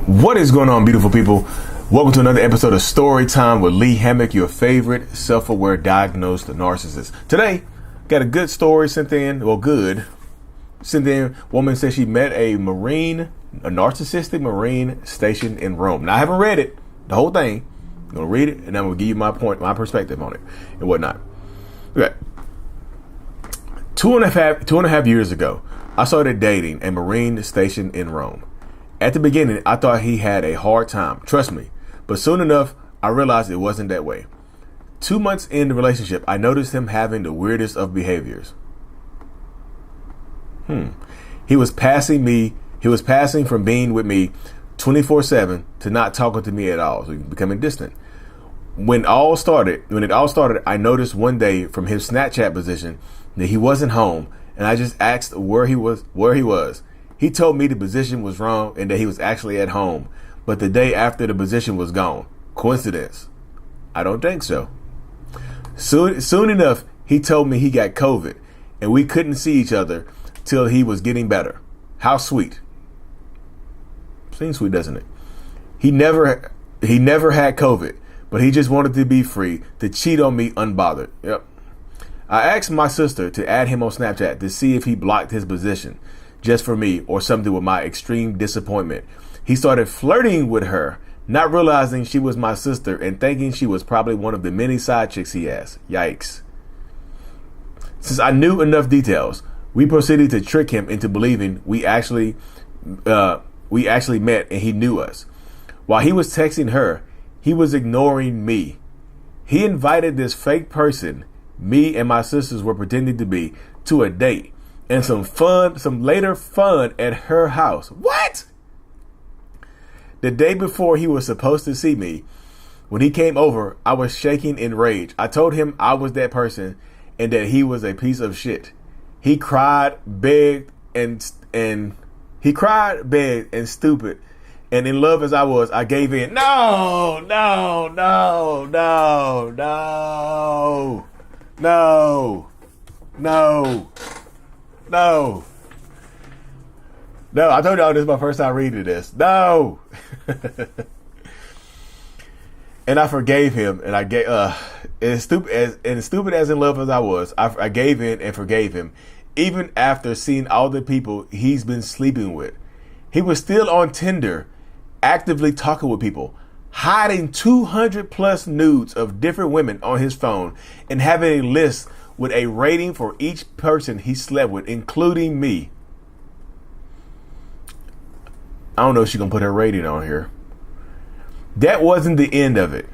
What is going on, beautiful people? Welcome to another episode of Story Time with Lee Hammock, your favorite self-aware diagnosed narcissist. Today, got a good story sent in. Woman says she met a narcissistic Marine stationed in Rome. Now, I haven't read it, the whole thing. I'm going to read it, and I'm going to give you my perspective on it and whatnot. Okay. Two and a half years ago, I started dating a Marine stationed in Rome. At the beginning, I thought he had a hard time, trust me, but soon enough, I realized it wasn't that way. 2 months in the relationship, I noticed him having the weirdest of behaviors. He was passing from being with me 24/7 to not talking to me at all, so becoming distant. When it all started, I noticed one day from his Snapchat position that he wasn't home, and I just asked where he was. He told me the position was wrong and that he was actually at home, but the day after the position was gone. Coincidence? I don't think so. Soon enough, he told me he got COVID and we couldn't see each other till he was getting better. How sweet. Seems sweet, doesn't it? He never had COVID, but he just wanted to be free to cheat on me unbothered. Yep. I asked my sister to add him on Snapchat to see if he blocked his position just for me or something with my extreme disappointment. He started flirting with her, not realizing she was my sister and thinking she was probably one of the many side chicks he has. Yikes. Since I knew enough details, we proceeded to trick him into believing we actually met and he knew us. While he was texting her, he was ignoring me. He invited this fake person, me and my sisters were pretending to be, to a date and some later fun at her house. What? The day before he was supposed to see me, when he came over, I was shaking in rage. I told him I was that person and that he was a piece of shit. He cried, begged, and stupid. And in love as I was, I gave in. No. I told y'all this is my first time reading this. No. And I forgave him, and I gave as stupid as in love as I was, I gave in and forgave him, even after seeing all the people he's been sleeping with. He was still on Tinder, actively talking with people, hiding 200 plus nudes of different women on his phone, and having a list with a rating for each person he slept with, including me. I don't know if she's gonna put her rating on here. That wasn't the end of it.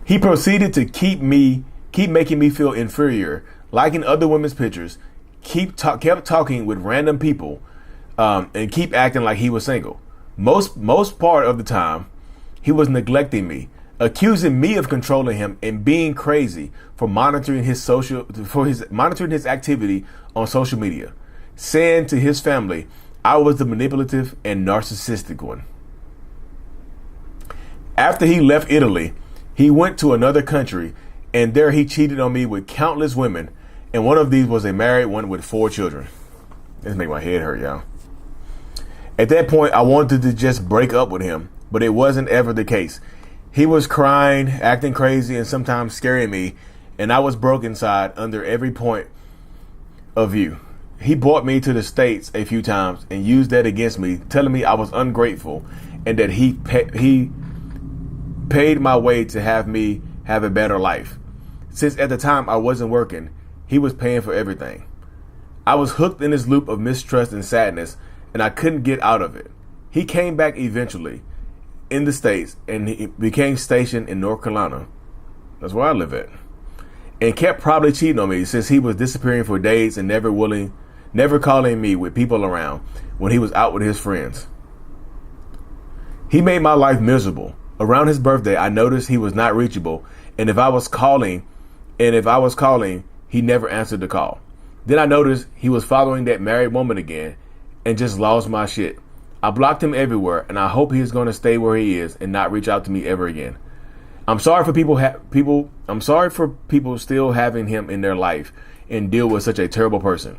He proceeded to keep making me feel inferior, liking other women's pictures, kept talking with random people, and keep acting like he was single. Most part of the time, he was neglecting me, accusing me of controlling him and being crazy for monitoring his activity on social media, saying to his family I was the manipulative and narcissistic one. After he left Italy, he went to another country, and there he cheated on me with countless women, and one of these was a married one with 4 children. This make my head hurt, y'all. At that point, I wanted to just break up with him, but it wasn't ever the case. He was crying, acting crazy, and sometimes scaring me, and I was broke inside under every point of view. He brought me to the States a few times and used that against me, telling me I was ungrateful and that he paid my way to have me have a better life. Since at the time I wasn't working, he was paying for everything. I was hooked in this loop of mistrust and sadness, and I couldn't get out of it. He came back eventually in the States, and he became stationed in North Carolina. That's where I live at. And kept probably cheating on me since he was disappearing for days and never calling me with people around when he was out with his friends. He made my life miserable. Around his birthday, I noticed he was not reachable, and if I was calling, he never answered the call. Then I noticed he was following that married woman again and just lost my shit. I blocked him everywhere, and I hope he's going to stay where he is and not reach out to me ever again. I'm sorry for people still having him in their life and deal with such a terrible person.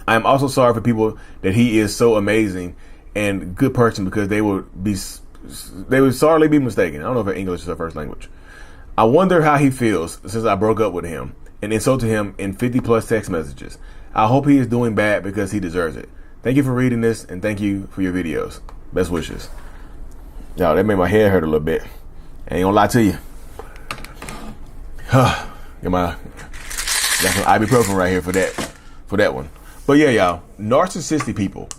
I am also sorry for people that he is so amazing and good person because they would sorely be mistaken. I don't know if English is their first language. I wonder how he feels since I broke up with him and insulted him in 50 plus text messages. I hope he is doing bad because he deserves it. Thank you for reading this and thank you for your videos. Best wishes. Y'all, that made my head hurt a little bit. I ain't gonna lie to you. Got some ibuprofen right here for that one. But yeah, y'all, narcissistic people,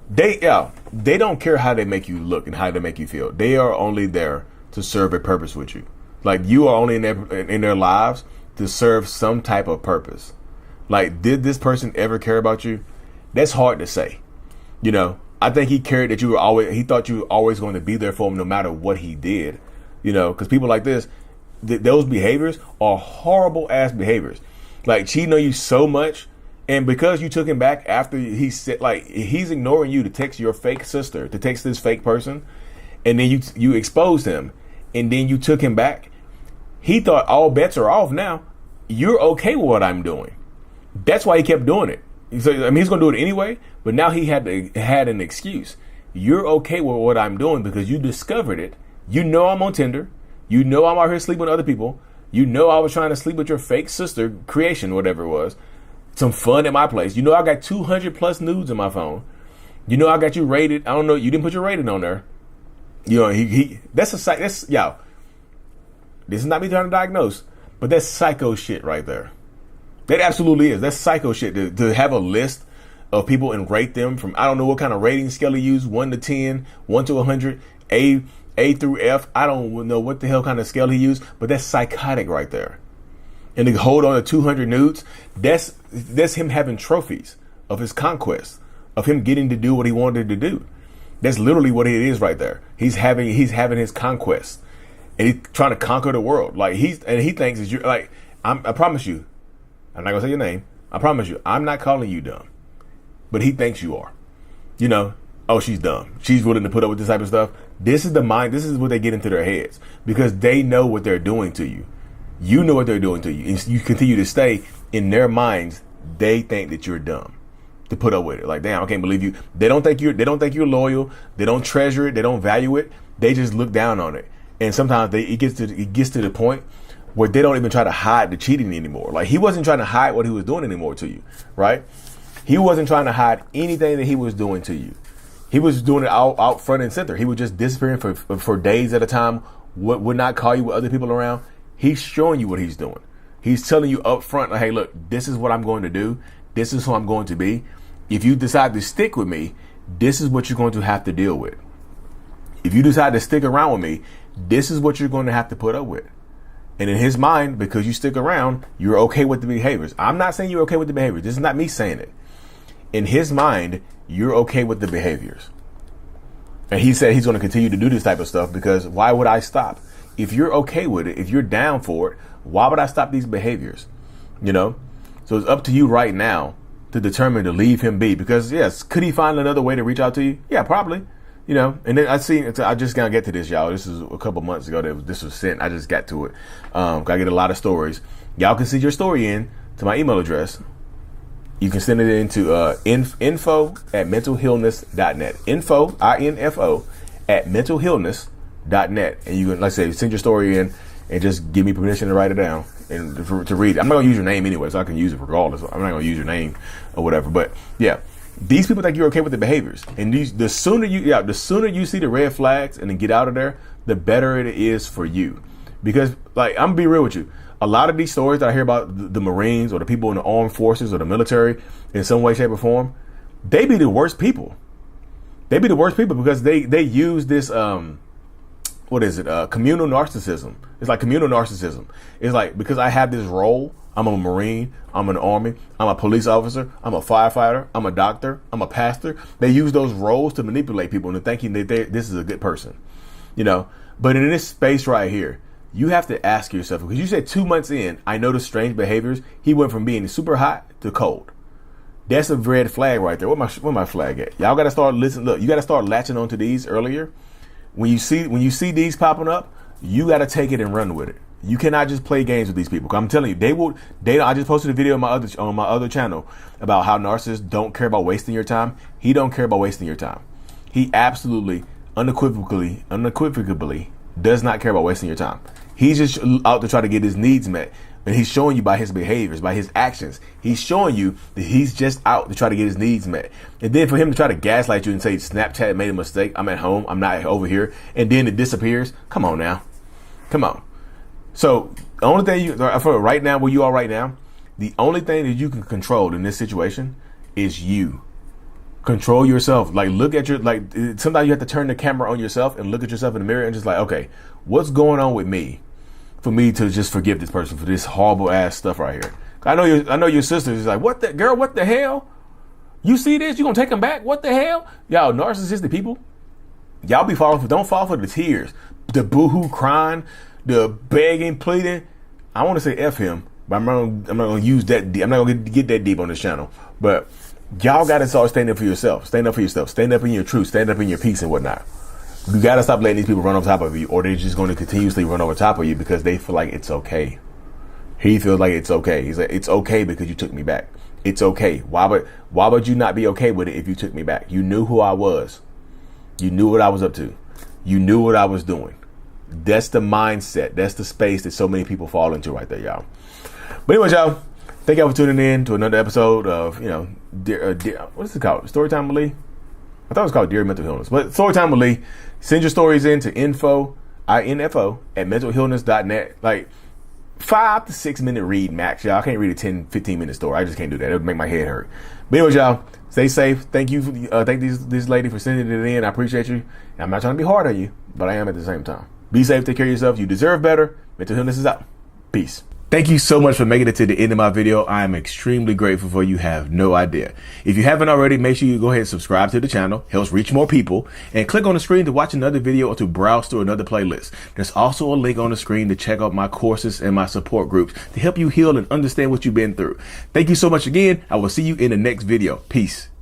they don't care how they make you look and how they make you feel. They are only there to serve a purpose with you. Like, you are only in their lives to serve some type of purpose. Like, did this person ever care about you? That's hard to say. You know, I think he cared that he thought you were always going to be there for him no matter what he did. You know, because people like this, those behaviors are horrible ass behaviors. Like, cheating on you so much, and because you took him back after he said, like, he's ignoring you to text your fake sister, to text this fake person, and then you exposed him, and then you took him back. He thought all bets are off now. You're okay with what I'm doing. That's why he kept doing it. So, I mean, he's going to do it anyway, but now he had an excuse. You're okay with what I'm doing because you discovered it. You know I'm on Tinder. You know I'm out here sleeping with other people. You know I was trying to sleep with your fake sister creation, whatever it was. Some fun at my place. You know I got 200 plus nudes in my phone. You know I got you rated. I don't know. You didn't put your rating on there. You know, y'all. This is not me trying to diagnose, but that's psycho shit right there. That absolutely is. That's psycho shit. To have a list of people and rate them from, I don't know what kind of rating scale he used, 1 to 10, 1 to 100, A through F. I don't know what the hell kind of scale he used, but that's psychotic right there. And to hold on to 200 nudes, that's him having trophies of his conquest, of him getting to do what he wanted to do. That's literally what it is right there. He's having his conquest, and he's trying to conquer the world. Like, he thinks you're like, I promise you, I'm not gonna say your name. I promise you, I'm not calling you dumb, but he thinks you are. You know, oh, she's dumb. She's willing to put up with this type of stuff. This is the mind. This is what they get into their heads because they know what they're doing to you. You know what they're doing to you. And you continue to stay in their minds. They think that you're dumb to put up with it. Like, damn, I can't believe you. They don't think you're loyal. They don't treasure it. They don't value it. They just look down on it. And sometimes it gets to the point where they don't even try to hide the cheating anymore. Like, he wasn't trying to hide what he was doing anymore to you, right? He wasn't trying to hide anything that he was doing to you. He was doing it out front and center. He was just disappearing for days at a time, would not call you with other people around. He's showing you what he's doing. He's telling you up front, like, hey, look, this is what I'm going to do. This is who I'm going to be. If you decide to stick with me, this is what you're going to have to deal with. If you decide to stick around with me, this is what you're going to have to put up with. And in his mind, because you stick around, you're okay with the behaviors. I'm not saying you're okay with the behaviors. This is not me saying it. In his mind, you're okay with the behaviors. And he said he's going to continue to do this type of stuff because why would I stop? If you're okay with it, if you're down for it, why would I stop these behaviors? You know? So it's up to you right now to determine to leave him be. Because, yes, could he find another way to reach out to you? Yeah, probably. You know, and then I just gotta get to this, y'all. This is a couple months ago that this was sent. I just got to it. I get a lot of stories. Y'all can send your story in to my email address. You can send it into info@mentalhealness.net. info @mentalhealness.net. And you can, like I say, send your story in and just give me permission to write it down and to read it. I'm not gonna use your name anyway, so I can use it regardless. I'm not gonna use your name or whatever. But yeah. These people think you're okay with the behaviors, and the sooner you see the red flags and then get out of there, the better it is for you. Because, like, I'm gonna be real with you, a lot of these stories that I hear about the Marines or the people in the armed forces or the military in some way, shape, or form, they be the worst people. They be the worst people because they use this communal narcissism. It's like communal narcissism. It's like, because I have this role. I'm a Marine, I'm an Army, I'm a police officer, I'm a firefighter, I'm a doctor, I'm a pastor. They use those roles to manipulate people into thinking that this is a good person, you know. But in this space right here, you have to ask yourself, because you said 2 months in, I noticed strange behaviors. He went from being super hot to cold. That's a red flag right there. Where my flag at? Y'all got to start listening. Look, you got to start latching onto these earlier. When you see these popping up, you got to take it and run with it. You cannot just play games with these people. I'm telling you, I just posted a video on my other channel about how narcissists don't care about wasting your time. He don't care about wasting your time. He absolutely, unequivocally does not care about wasting your time. He's just out to try to get his needs met. And he's showing you by his behaviors, by his actions. He's showing you that he's just out to try to get his needs met. And then for him to try to gaslight you and say Snapchat made a mistake, I'm at home, I'm not over here, and then it disappears. Come on now. Come on. So the only thing for right now, where you are right now, the only thing that you can control in this situation is you. Control yourself. Like, look at your, like, sometimes you have to turn the camera on yourself and look at yourself in the mirror and just like, okay, what's going on with me for me to just forgive this person for this horrible ass stuff right here? I know your sister is like, what the hell? You see this? You gonna take them back? What the hell? Y'all narcissistic people. Y'all don't fall for the tears, the boohoo crying, the begging, pleading. I want to say F him, but I'm not gonna use that deep. I'm not gonna get that deep on this channel. But y'all gotta start standing up for yourself. Stand up for yourself. Stand up in your truth. Stand up in your peace and whatnot. You gotta stop letting these people run on top of you, or they're just going to continuously run over top of you because they feel like it's okay. He feels like it's okay. He's like, it's okay because you took me back. It's okay. Why would you not be okay with it if you took me back? You knew who I was. You knew what I was up to. You knew what I was doing. That's the mindset. That's the space that so many people fall into right there, y'all. But anyway, y'all, thank y'all for tuning in to another episode of, what is it called? Storytime with Lee? I thought it was called Dear Mental Illness. But Storytime with Lee. Send your stories in to info at mentalillness.net. Like 5 to 6 minute read max, y'all. I can't read a 10, 15-minute story. I just can't do that. It would make my head hurt. But anyways, y'all, stay safe. Thank you. Thank this lady for sending it in. I appreciate you. And I'm not trying to be hard on you, but I am at the same time. Be safe. Take care of yourself. You deserve better. Mental Illness is out. Peace. Thank you so much for making it to the end of my video. I am extremely grateful for you. Have no idea. If you haven't already, make sure you go ahead and subscribe to the channel. Helps reach more people. And click on the screen to watch another video or to browse through another playlist. There's also a link on the screen to check out my courses and my support groups to help you heal and understand what you've been through. Thank you so much again. I will see you in the next video. Peace.